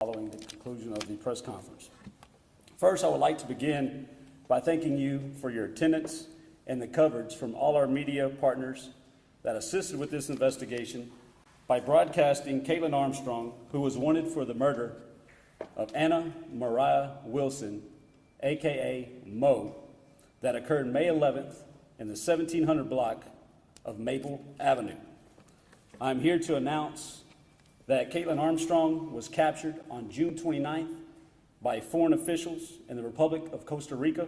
following the conclusion of the press conference. First, I would like to begin by thanking you for your attendance and the coverage from all our media partners that assisted with this investigation by broadcasting Caitlin Armstrong, who was wanted for the murder of Anna Mariah Wilson, aka Mo, that occurred May 11th in the 1700 block of Maple Avenue. I'm here to announce that Caitlin Armstrong was captured on June 29th by foreign officials in the Republic of Costa Rica,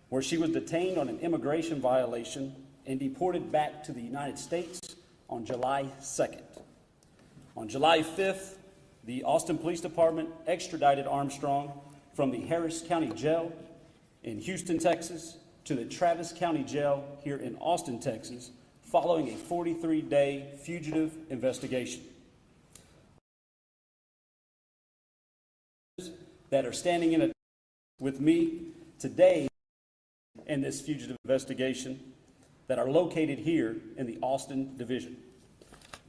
where she was detained on an immigration violation and deported back to the United States on July 2nd. On July 5th, the Austin Police Department extradited Armstrong from the Harris County Jail in Houston, Texas, to the Travis County Jail here in Austin, Texas, following a 43-day fugitive investigation. That are standing in with me today in this fugitive investigation that are located here in the Austin Division.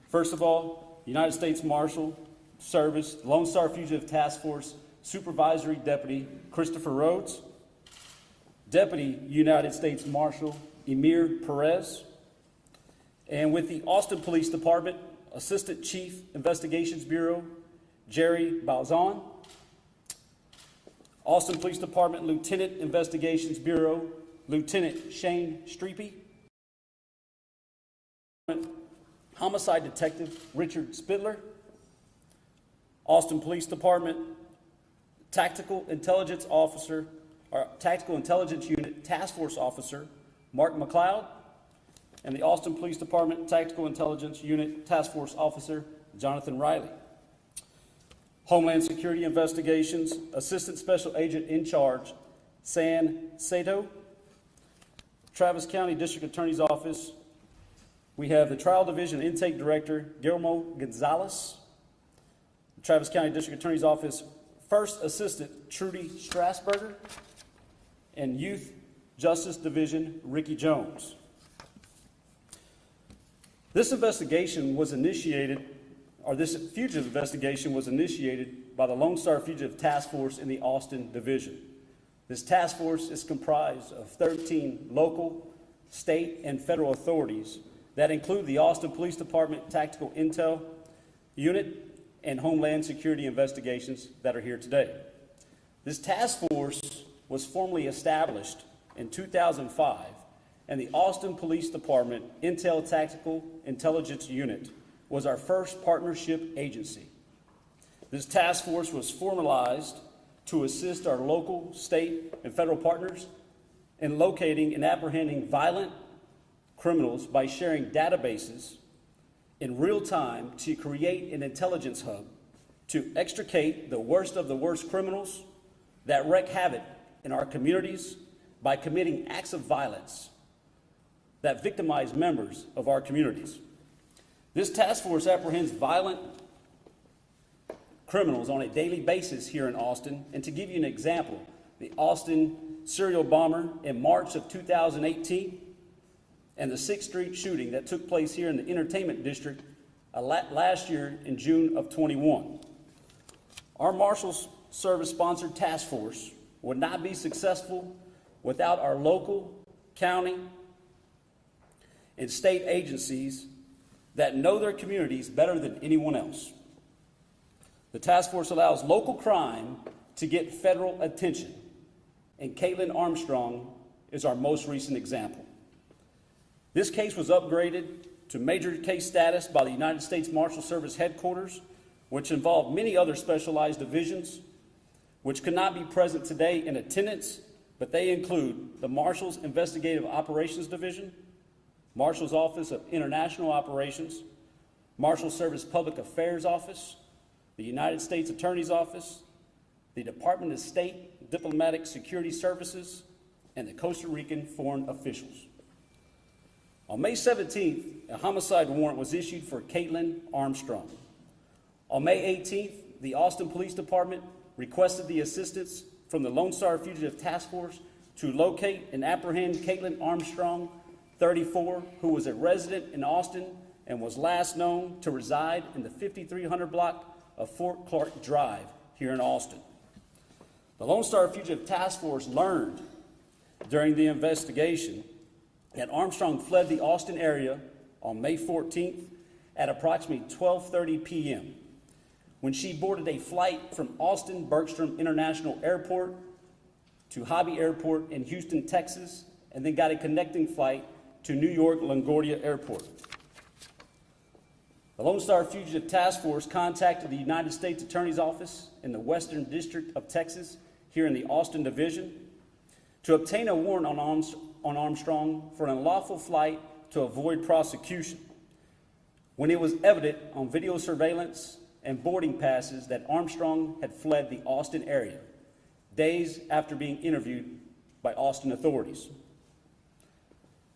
First of all, United States Marshal Service Lone Star Fugitive Task Force Supervisory Deputy Christopher Rhodes, Deputy United States Marshal Emir Perez, and with the Austin Police Department, Assistant Chief Investigations Bureau Jerry Balzon, Austin Police Department Lieutenant Investigations Bureau Lieutenant Shane Streepy, Homicide Detective Richard Spitler, Austin Police Department Tactical Intelligence Officer, or Tactical Intelligence Unit Task Force Officer Mark McLeod, and the Austin Police Department Tactical Intelligence Unit Task Force Officer Jonathan Riley. Homeland Security Investigations Assistant Special Agent in Charge San Sato, Travis County District Attorney's Office. We have the Trial Division Intake Director Guillermo Gonzalez, Travis County District Attorney's Office First Assistant Trudy Strasburger, and Youth Justice Division Ricky Jones. This investigation was initiated, or this fugitive investigation was initiated by the Lone Star Fugitive Task Force in the Austin Division. This task force is comprised of 13 local, state, and federal authorities that include the Austin Police Department Tactical Intel Unit and Homeland Security Investigations that are here today. This task force was formally established in 2005, and the Austin Police Department Intel Tactical Intelligence Unit was our first partnership agency. This task force was formalized to assist our local, state, and federal partners in locating and apprehending violent criminals by sharing databases in real time to create an intelligence hub to extricate the worst of the worst criminals that wreak havoc in our communities by committing acts of violence that victimize members of our communities. This task force apprehends violent criminals on a daily basis here in Austin. And to give you an example, the Austin serial bomber in March of 2018 and the 6th Street shooting that took place here in the Entertainment District last year in June of 21. Our Marshals Service-sponsored task force would not be successful without our local, county, and state agencies that know their communities better than anyone else. The task force allows local crime to get federal attention, and Caitlin Armstrong is our most recent example. This case was upgraded to major case status by the United States Marshal Service headquarters, which involved many other specialized divisions, which could not be present today in attendance, but they include the Marshals Investigative Operations Division, Marshals Office of International Operations, Marshal Service Public Affairs Office, the United States Attorney's Office, the Department of State Diplomatic Security Services, and the Costa Rican foreign officials. On May 17th, a homicide warrant was issued for Caitlin Armstrong. On May 18th, the Austin Police Department requested the assistance from the Lone Star Fugitive Task Force to locate and apprehend Caitlin Armstrong, 34, who was a resident in Austin and was last known to reside in the 5300 block of Fort Clark Drive here in Austin. The Lone Star Fugitive Task Force learned during the investigation that Armstrong fled the Austin area on May 14th at approximately 12:30 p.m. when she boarded a flight from Austin Bergstrom International Airport to Hobby Airport in Houston, Texas, and then got a connecting flight to New York LaGuardia Airport. The Lone Star Fugitive Task Force contacted the United States Attorney's Office in the Western District of Texas, here in the Austin Division, to obtain a warrant on Armstrong for an unlawful flight to avoid prosecution, when it was evident on video surveillance and boarding passes that Armstrong had fled the Austin area days after being interviewed by Austin authorities.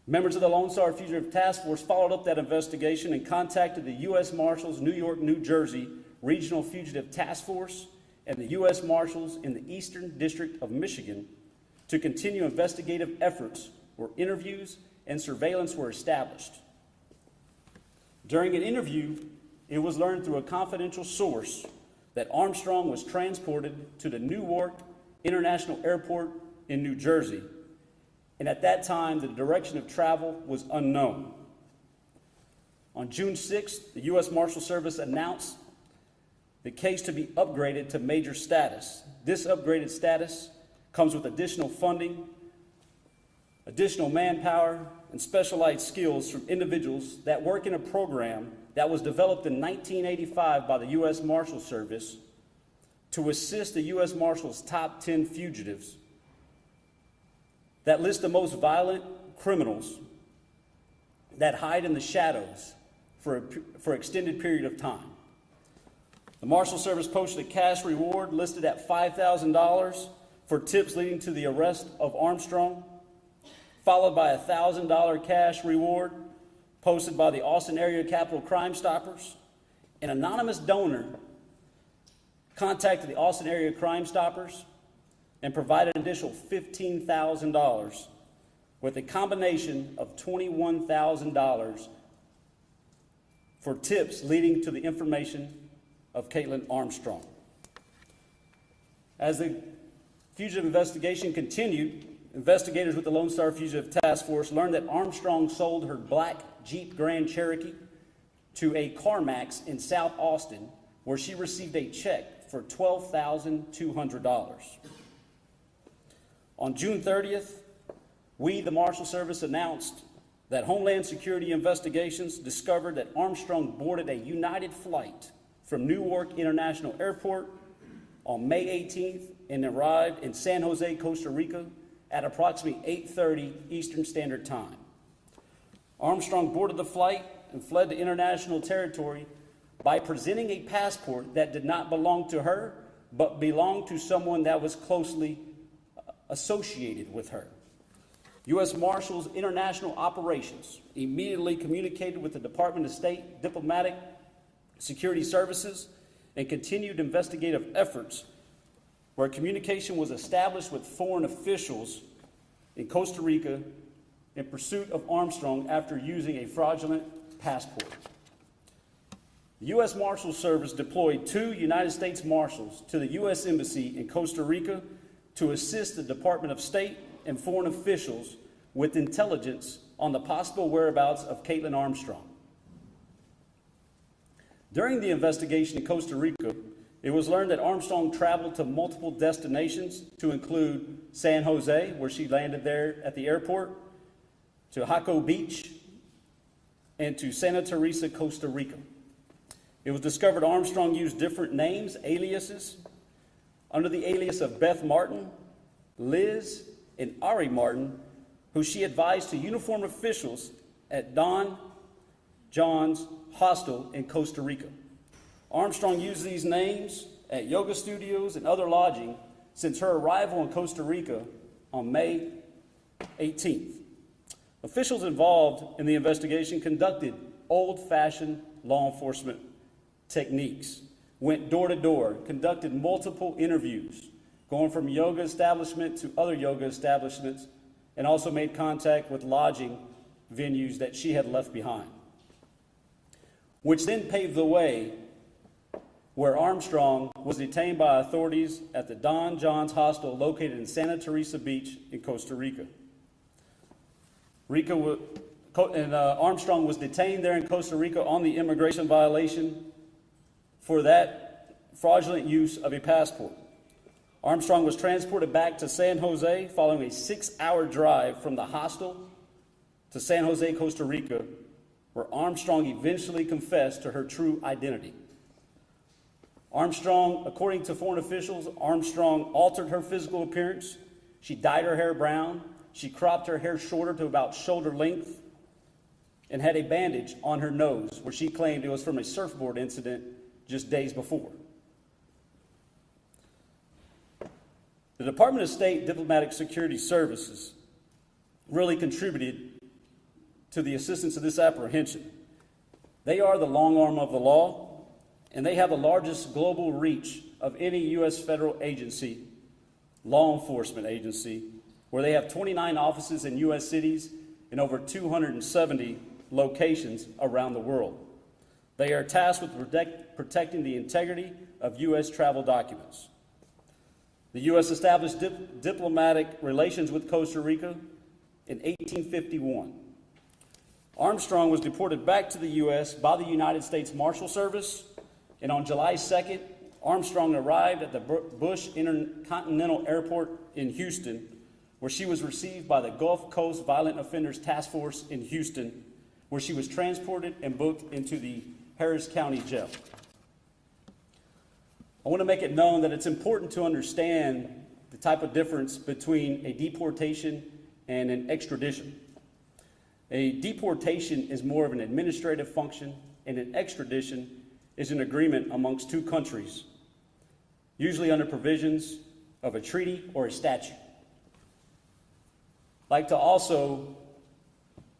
Members of the Lone Star Fugitive Task Force followed up that investigation and contacted the U.S. Marshals New York, New Jersey Regional Fugitive Task Force and the U.S. Marshals in the Eastern District of Michigan to continue investigative efforts where interviews and surveillance were established. During an interview, it was learned through a confidential source that Armstrong was transported to the Newark International Airport in New Jersey, and at that time, the direction of travel was unknown. On June 6th, the U.S. Marshal Service announced the case to be upgraded to major status. This upgraded status comes with additional funding, additional manpower, and specialized skills from individuals that work in a program that was developed in 1985 by the U.S. Marshal Service to assist the U.S. Marshals' top 10 fugitives that list the most violent criminals that hide in the shadows for an extended period of time. The Marshal Service posted a cash reward listed at $5,000 for tips leading to the arrest of Armstrong, followed by a $1,000 cash reward posted by the Austin Area Capital Crime Stoppers. An anonymous donor contacted the Austin Area Crime Stoppers and provided an additional $15,000 with a combination of $21,000 for tips leading to the information of Caitlin Armstrong. As the fugitive investigation continued, investigators with the Lone Star Fugitive Task Force learned that Armstrong sold her black Jeep Grand Cherokee to a CarMax in South Austin, where she received a check for $12,200. On June 30th, the Marshal Service, announced that Homeland Security investigations discovered that Armstrong boarded a United flight from Newark International Airport on May 18th and arrived in San Jose, Costa Rica at approximately 8:30 Eastern Standard Time. Armstrong boarded the flight and fled to international territory by presenting a passport that did not belong to her, but belonged to someone that was closely associated with her. U.S. Marshals International Operations immediately communicated with the Department of State Diplomatic Security Services and continued investigative efforts where communication was established with foreign officials in Costa Rica in pursuit of Armstrong after using a fraudulent passport. The U.S. Marshals Service deployed 2 United States Marshals to the U.S. Embassy in Costa Rica to assist the Department of State and foreign officials with intelligence on the possible whereabouts of Caitlin Armstrong. During the investigation in Costa Rica, it was learned that Armstrong traveled to multiple destinations to include San Jose, where she landed there at the airport, to Jaco Beach, and to Santa Teresa, Costa Rica. It was discovered Armstrong used different names, aliases, under the alias of Beth Martin, Liz, and Ari Martin, who she advised to uniformed officials at Don John's hostel in Costa Rica. Armstrong used these names at yoga studios and other lodging since her arrival in Costa Rica on May 18th. Officials involved in the investigation conducted old-fashioned law enforcement techniques, went door to door, conducted multiple interviews, going from yoga establishment to other yoga establishments, and also made contact with lodging venues that she had left behind, which then paved the way where Armstrong was detained by authorities at the Don Johns Hostel located in Santa Teresa Beach in Costa Rica. Armstrong was detained there in Costa Rica on the immigration violation for that fraudulent use of a passport. Armstrong was transported back to San Jose following a 6-hour drive from the hostel to San Jose, Costa Rica, where Armstrong eventually confessed to her true identity. Armstrong, according to foreign officials, Armstrong altered her physical appearance. She dyed her hair brown. She cropped her hair shorter to about shoulder length and had a bandage on her nose where she claimed it was from a surfboard incident just days before. The Department of State Diplomatic Security Services really contributed to the assistance of this apprehension. They are the long arm of the law, and they have the largest global reach of any U.S. federal agency, law enforcement agency, where they have 29 offices in U.S. cities and over 270 locations around the world. They are tasked with protecting the integrity of U.S. travel documents. The U.S. established diplomatic relations with Costa Rica in 1851. Armstrong was deported back to the U.S. by the United States Marshals Service, and on July 2nd, Armstrong arrived at the Bush Intercontinental Airport in Houston, where she was received by the Gulf Coast Violent Offenders Task Force in Houston, where she was transported and booked into the Harris County Jail. I want to make it known that it's important to understand the type of difference between a deportation and an extradition. A deportation is more of an administrative function, and an extradition is an agreement amongst two countries, usually under provisions of a treaty or a statute. I'd like to also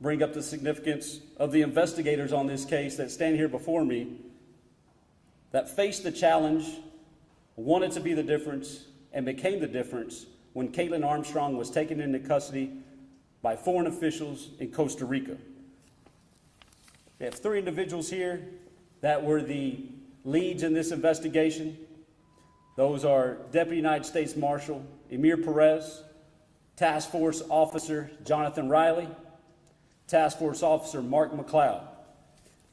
bring up the significance of the investigators on this case that stand here before me that faced the challenge, wanted to be the difference, and became the difference when Caitlin Armstrong was taken into custody by foreign officials in Costa Rica. We have three individuals here that were the leads in this investigation. Those are Deputy United States Marshal Emir Perez, Task Force Officer Jonathan Riley, Task Force Officer Mark McLeod.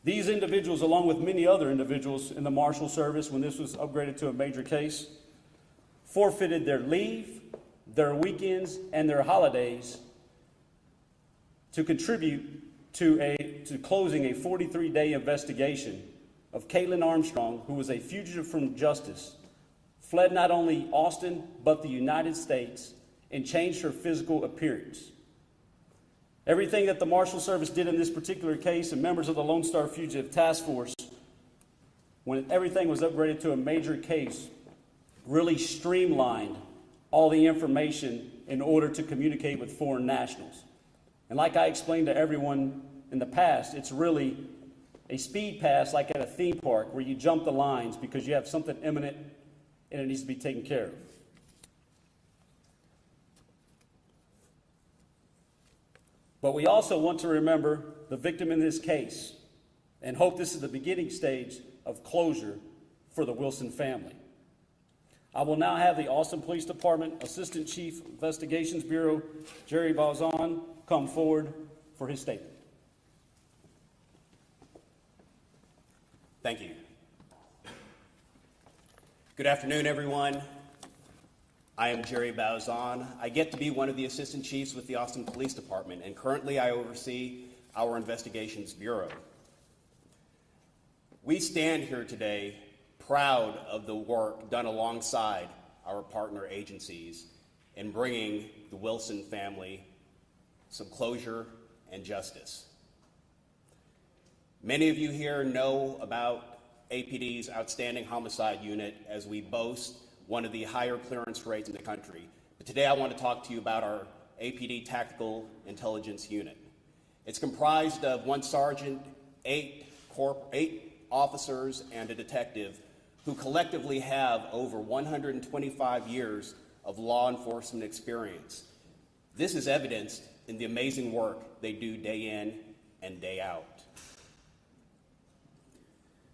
These individuals, along with many other individuals in the Marshal Service when this was upgraded to a major case, forfeited their leave, their weekends, and their holidays to contribute to closing a 43-day investigation of Caitlin Armstrong, who was a fugitive from justice, fled not only Austin, but the United States, and changed her physical appearance. Everything that the Marshal Service did in this particular case, and members of the Lone Star Fugitive Task Force, when everything was upgraded to a major case, really streamlined all the information in order to communicate with foreign nationals. And like I explained to everyone in the past, it's really a speed pass like at a theme park where you jump the lines because you have something imminent and it needs to be taken care of. But we also want to remember the victim in this case and hope this is the beginning stage of closure for the Wilson family. I will now have the Austin Police Department Assistant Chief Investigations Bureau, Jerry Balzan, come forward for his statement. Thank you. Good afternoon, everyone. I am Jerry Balzan. I get to be one of the assistant chiefs with the Austin Police Department, and currently I oversee our Investigations Bureau. We stand here today proud of the work done alongside our partner agencies in bringing the Wilson family some closure and justice. Many of you here know about APD's outstanding homicide unit, as we boast one of the higher clearance rates in the country. But today I want to talk to you about our APD Tactical Intelligence Unit. It's comprised of one sergeant, eight officers, and a detective who collectively have over 125 years of law enforcement experience. This is evidenced in the amazing work they do day in and day out.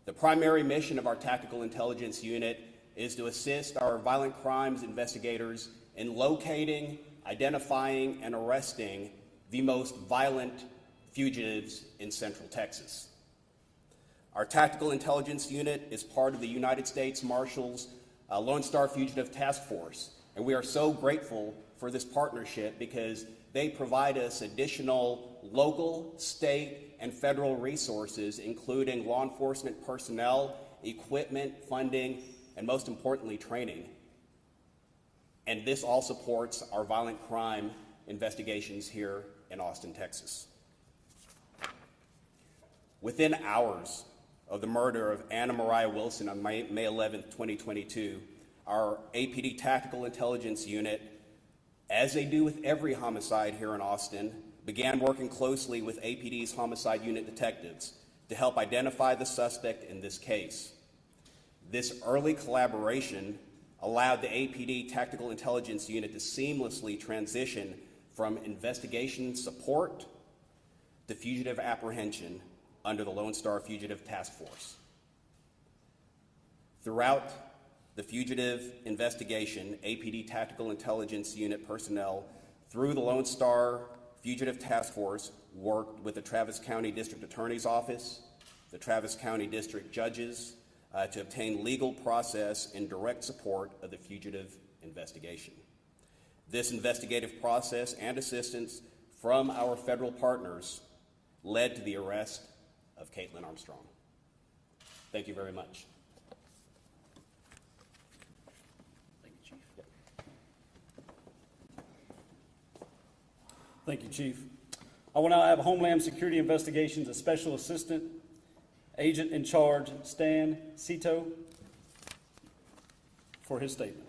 The primary mission of our Tactical Intelligence Unit is to assist our violent crimes investigators in locating, identifying, and arresting the most violent fugitives in Central Texas. Our Tactical Intelligence Unit is part of the United States Marshals Lone Star Fugitive Task Force, and we are so grateful for this partnership because they provide us additional local, state, and federal resources, including law enforcement personnel, equipment, funding, and most importantly, training. And this all supports our violent crime investigations here in Austin, Texas. Within hours of the murder of Anna Mariah Wilson on May 11th, 2022, our APD Tactical Intelligence Unit, as they do with every homicide here in Austin, began working closely with APD's homicide unit detectives to help identify the suspect in this case. This early collaboration allowed the APD Tactical Intelligence Unit to seamlessly transition from investigation support to fugitive apprehension under the Lone Star Fugitive Task Force. Throughout the fugitive investigation, APD Tactical Intelligence Unit personnel through the Lone Star Fugitive Task Force worked with the Travis County District Attorney's Office, the Travis County District Judges, to obtain legal process in direct support of the fugitive investigation. This investigative process and assistance from our federal partners led to the arrest of Caitlin Armstrong. Thank you very much. Thank you, Chief. Thank you, Chief. I will now have Homeland Security Investigations, a Special Assistant Agent in Charge, Stan Cito, for his statement.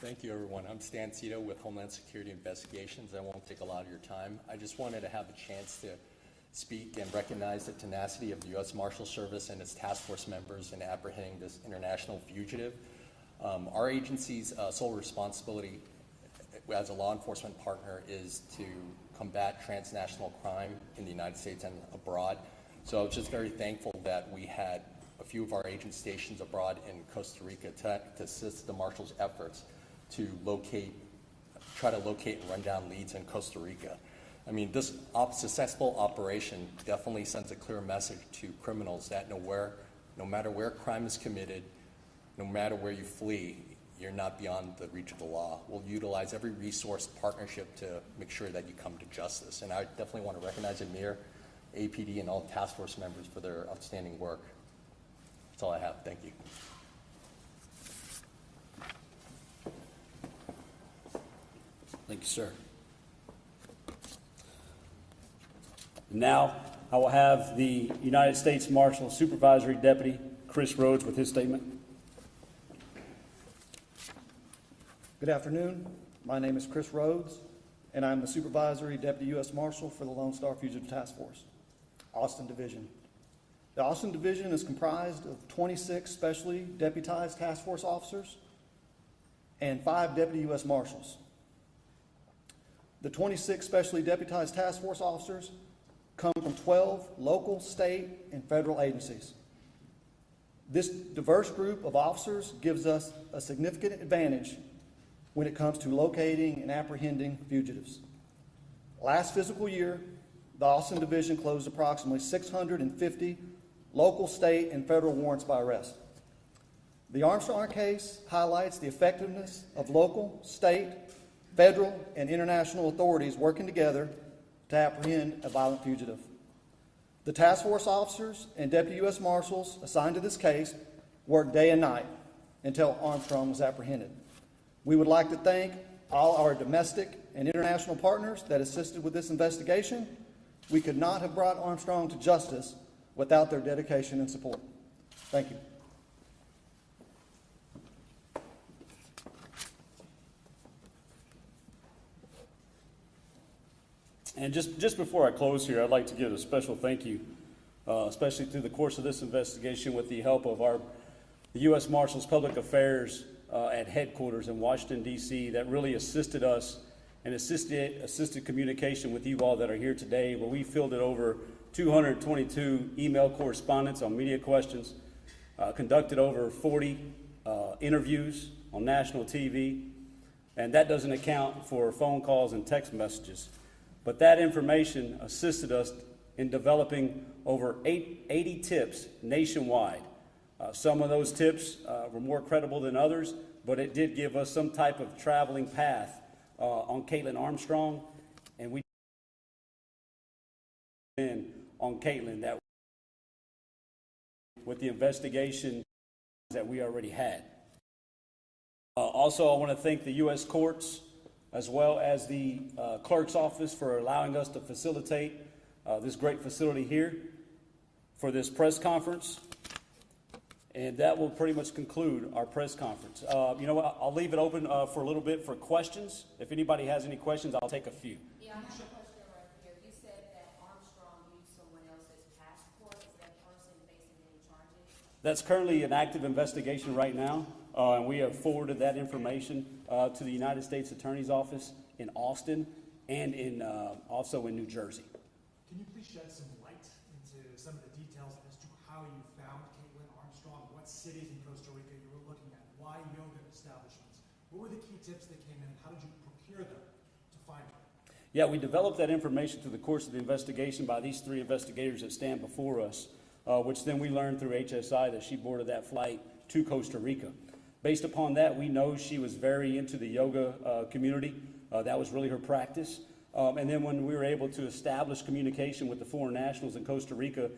Thank you, everyone. I'm Stan Cito with Homeland Security Investigations. I won't take a lot of your time. I just wanted to have a chance to speak and recognize the tenacity of the U.S. Marshals Service and its task force members in apprehending this international fugitive. Our agency's sole responsibility as a law enforcement partner is to combat transnational crime in the United States and abroad. So I was just very thankful that we had a few of our agent stations abroad in Costa Rica to assist the Marshals' efforts to try to locate and run down leads in Costa Rica. I mean, this successful operation definitely sends a clear message to criminals that no matter where crime is committed, no matter where you flee, you're not beyond the reach of the law. We'll utilize every resource partnership to make sure that you come to justice. And I definitely want to recognize Amir, APD, and all task force members for their outstanding work. That's all I have. Thank you. Thank you, sir. Now, I will have the United States Marshal Supervisory Deputy, Chris Rhodes, with his statement. Good afternoon. My name is Chris Rhodes, and I'm the Supervisory Deputy U.S. Marshal for the Lone Star Fugitive Task Force, Austin Division. The Austin Division is comprised of 26 specially deputized task force officers and 5 Deputy U.S. Marshals. The 26 specially deputized task force officers come from 12 local, state, and federal agencies. This diverse group of officers gives us a significant advantage when it comes to locating and apprehending fugitives. Last fiscal year, the Austin Division closed approximately 650 local, state, and federal warrants by arrest. The Armstrong case highlights the effectiveness of local, state, federal, and international authorities working together to apprehend a violent fugitive. The task force officers and Deputy U.S. Marshals assigned to this case worked day and night until Armstrong was apprehended. We would like to thank all our domestic and international partners that assisted with this investigation. We could not have brought Armstrong to justice without their dedication and support. Thank you. And just before I close here, I'd like to give a special thank you, especially through the course of this investigation with the help of the U.S. Marshals Public Affairs at headquarters in Washington, D.C. that really assisted us and assisted communication with you all that are here today, where we fielded over 222 email correspondence on media questions, conducted over 40 interviews on national TV, and that doesn't account for phone calls and text messages. But that information assisted us in developing over 80 tips nationwide. Some of those tips were more credible than others, but it did give us some type of traveling path on Caitlin Armstrong, and we on Caitlin that with the investigation that we already had. Also, I want to thank the U.S. courts as well as the clerk's office for allowing us to facilitate this great facility here for this press conference. And that will pretty much conclude our press conference. You know what, I'll leave it open for a little bit for questions. If anybody has any questions, I'll take a few. Yeah, I have a question right here. You said that Armstrong used someone else's passport. Is that person facing any charges? That's currently an active investigation right now, and we have forwarded that information to the United States Attorney's Office in Austin and in also in New Jersey. Can you please shed some light into some of the details as to how you found Caitlin Armstrong, what cities in Costa Rica you were looking at, why yoga establishments? What were the key tips that came in, and how did you procure them to find her? Yeah, we developed that information through the course of the investigation by these 3 investigators that stand before us, which then we learned through HSI that she boarded that flight to Costa Rica. Based upon that, we know she was very into the yoga community. That was really her practice. And then when we were able to establish communication with the foreign nationals in Costa Rica,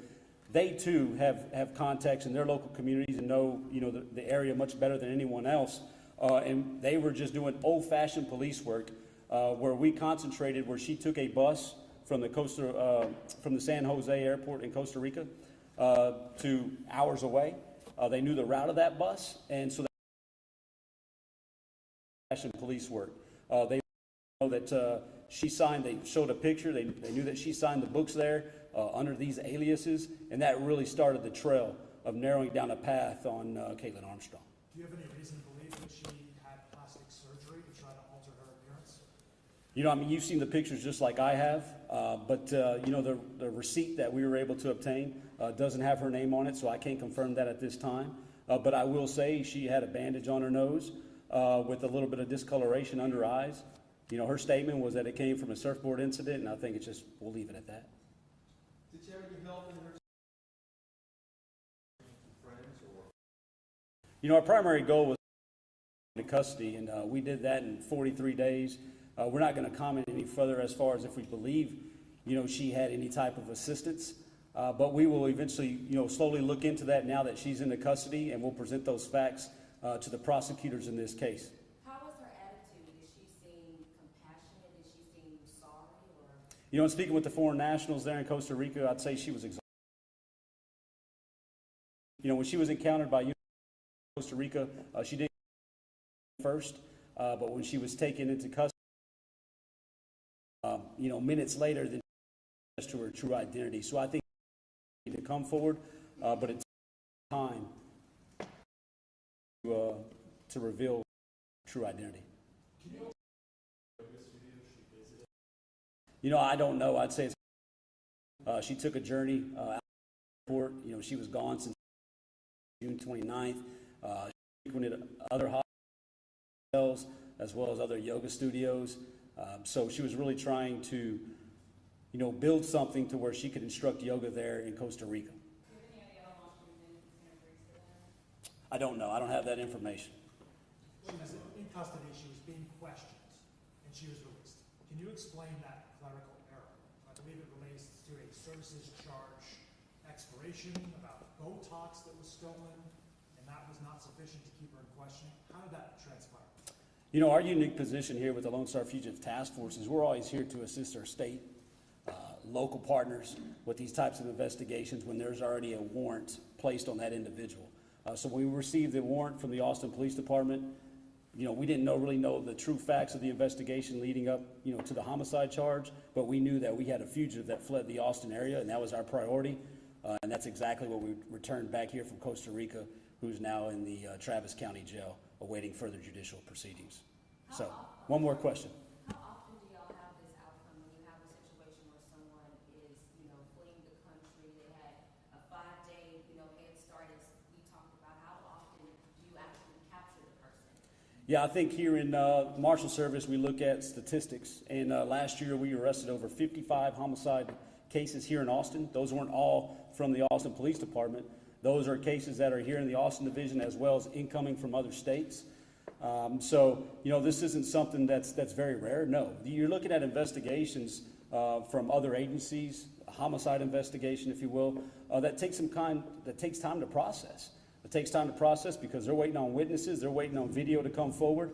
they too have contacts in their local communities and know, the area much better than anyone else. And they were just doing old-fashioned police work, where we concentrated, where she took a bus from the San Jose airport in Costa Rica to hours away. They knew the route of that bus, and so that police work. They know that she signed, they showed a picture, they knew that she signed the books there under these aliases, and that really started the trail of narrowing down a path on Caitlin Armstrong. Do you have any reason to believe that she had plastic surgery to try to alter her appearance? You've seen the pictures just like I have, but the receipt that we were able to obtain doesn't have her name on it, so I can't confirm that at this time. But I will say she had a bandage on her nose with a little bit of discoloration under her eyes. Her statement was that it came from a surfboard incident, and I think we'll leave it at that. Did she ever get help in her friends or? Our primary goal was to custody, and we did that in 43 days. We're not going to comment any further as far as if we believe, she had any type of assistance. But we will eventually, slowly look into that now that she's in the custody, and we'll present those facts to the prosecutors in this case. How was her attitude? Did she seem compassionate? Did she seem sorry? Or? In speaking with the foreign nationals there in Costa Rica, I'd say she was exhausted. When she was encountered by Costa Rica, she didn't first, but when she was taken into custody, minutes later, then as to her true identity. So I think she needed to come forward, but it's time to reveal true identity. I don't know. I'd say she took a journey out of the airport. She was gone since June 29th. She frequented other hotels as well as other yoga studios. So she was really trying to, build something to where she could instruct yoga there in Costa Rica. I don't know. I don't have that information. She was in custody, she was being questioned, and she was released. Can you explain that clerical error? I believe it relates to a services charge expiration about Botox that was stolen, and that was not sufficient to keep her in question. How did that transpire? Our unique position here with the Lone Star Fugitive Task Force is we're always here to assist our state, local partners with these types of investigations when there's already a warrant placed on that individual. So when we received the warrant from the Austin Police Department, we didn't really know the true facts of the investigation leading up, to the homicide charge, but we knew that we had a fugitive that fled the Austin area, and that was our priority. And that's exactly what we returned back here from Costa Rica, who's now in the Travis County Jail awaiting further judicial proceedings. So, one more question. How often do y'all have this outcome when you have a situation where someone is, fleeing the Yeah, I think here in Marshal Service, we look at statistics. And last year, we arrested over 55 homicide cases here in Austin. Those weren't all from the Austin Police Department. Those are cases that are here in the Austin Division as well as incoming from other states. So, this isn't something that's very rare. No, you're looking at investigations from other agencies, a homicide investigation, if you will, that takes time to process. It takes time to process because they're waiting on witnesses, they're waiting on video to come forward.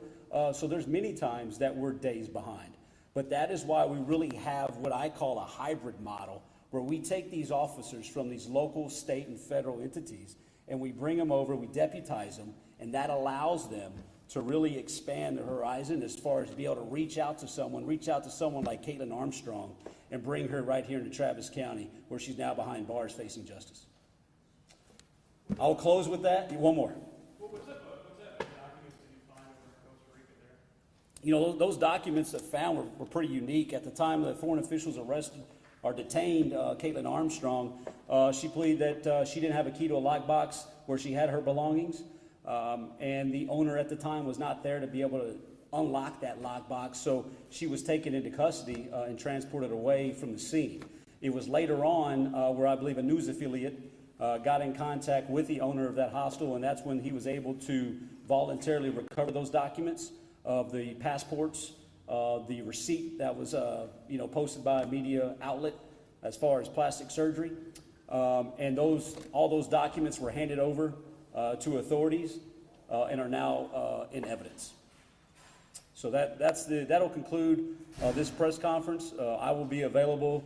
So there's many times that we're days behind. But that is why we really have what I call a hybrid model, where we take these officers from these local, state, and federal entities, and we bring them over, we deputize them, and that allows them to really expand their horizon as far as be able to reach out to someone like Caitlin Armstrong, and bring her right here into Travis County, where she's now behind bars facing justice. I'll close with that. One more. What type of documents did you find over in Costa Rica there? Those documents that found were pretty unique. At the time that foreign officials arrested or detained Caitlin Armstrong, she pleaded that she didn't have a key to a lockbox where she had her belongings, and the owner at the time was not there to be able to unlock that lockbox, so she was taken into custody and transported away from the scene. It was later on where I believe a news affiliate got in contact with the owner of that hostel, and that's when he was able to voluntarily recover those documents of the passports, the receipt that was posted by a media outlet as far as plastic surgery, and all those documents were handed over to authorities and are now in evidence. So that'll conclude this press conference. I will be available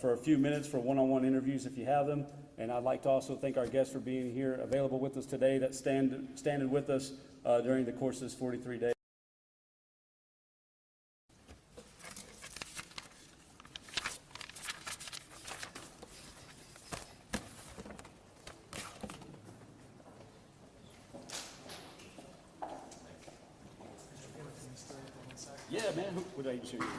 for a few minutes for one-on-one interviews if you have them. And I'd like to also thank our guests for being here, available with us today, that standing with us during the course of this 43 days. Yeah, man. What agency are you?